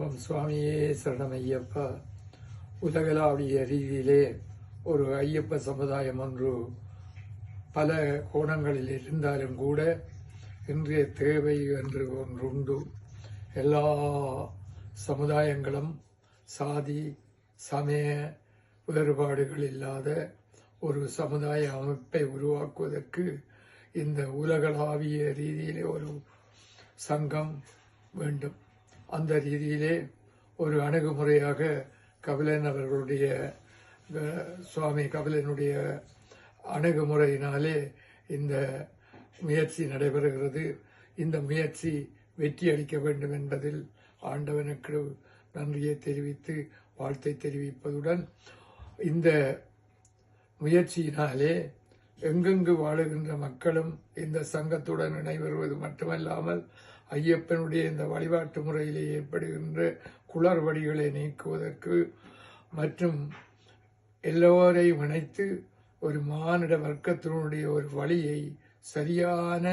ஓம் சுவாமியே சரணமையப்பா. உலகளாவிய ரீதியிலே ஒரு ஐயப்ப சமுதாயம் ஒன்று பல கோணங்களில் இருந்தாலும் கூட இன்றைய தேவை என்று ஒன்றுண்டு. எல்லா சமுதாயங்களும் சாதி சமய வேறுபாடுகள் இல்லாத ஒரு சமுதாய அமைப்பை உருவாக்குவதற்கு இந்த உலகளாவிய ரீதியிலே ஒரு சங்கம் வேண்டும். அந்த ரீதியிலே ஒரு அணுகுமுறையாக கபிலன் அவர்களுடைய சுவாமி கபிலனுடைய அணுகுமுறையினாலே இந்த முயற்சி நடைபெறுகிறது. இந்த முயற்சி வெற்றி அளிக்க வேண்டும் என்பதில் ஆண்டவனுக்கு நன்றியை தெரிவித்து வாழ்த்தை தெரிவிப்பதுடன் இந்த முயற்சியினாலே எங்கெங்கு வாழுகின்ற மக்களும் இந்த சங்கத்துடன் இணைவருவது மட்டுமல்லாமல் ஐயப்பனுடைய இந்த வழிபாட்டு முறையிலே ஏற்படுகின்ற குளறுபடிகளை நீக்குவதற்கு மற்றும் எல்லோரையும் இணைத்து ஒரு மானிட வர்க்கத்தினுடைய ஒரு வழியை சரியான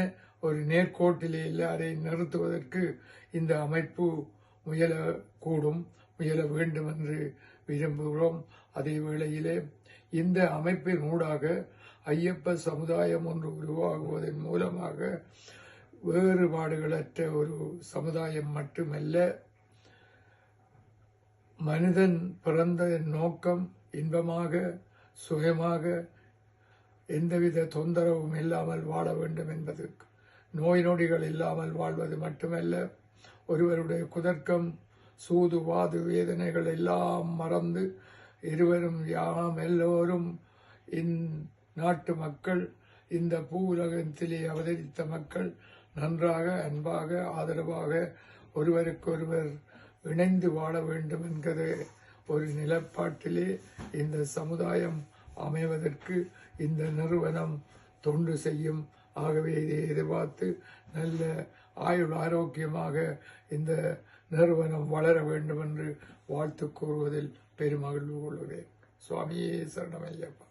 ஒரு நேர்கோட்டிலே எல்லாரையும் நிறுத்துவதற்கு இந்த அமைப்பு முயல வேண்டும் என்று விரும்புகிறோம். அதே வேளையிலே இந்த அமைப்பின் ஊடாக ஐயப்ப சமுதாயம் ஒன்று உருவாகுவதன் மூலமாக வேறுபாடுகளற்ற ஒரு சமுதாயம் மட்டுமல்ல, மனிதன் பிறந்த நோக்கம் இன்பமாக சுயமாக எந்தவித தொந்தரவும் இல்லாமல் வாழ வேண்டும் என்பதற்கு, நோய் நொடிகள் இல்லாமல் வாழ்வது மட்டுமல்ல, ஒருவருடைய குதர்க்கம் சூது வாது வேதனைகள் எல்லாம் மறந்து இருவரும் யாம் எல்லோரும் நாட்டு மக்கள் இந்த பூவுலகத்திலே அவதரித்த மக்கள் நன்றாக அன்பாக ஆதரவாக ஒருவருக்கொருவர் இணைந்து வாழ வேண்டும் என்கிற ஒரு நிலப்பாட்டிலே இந்த சமுதாயம் அமைவதற்கு இந்த நிறுவனம் தொண்டு செய்யும். ஆகவே இதை எதிர்பார்த்து நல்ல ஆரோக்கியமாக இந்த நிறுவனம் வளர வேண்டும் என்று வாழ்த்து கூறுவதில் பெருமகிழ்வு கொள்கிறேன். சுவாமியே சரணமையப்பா.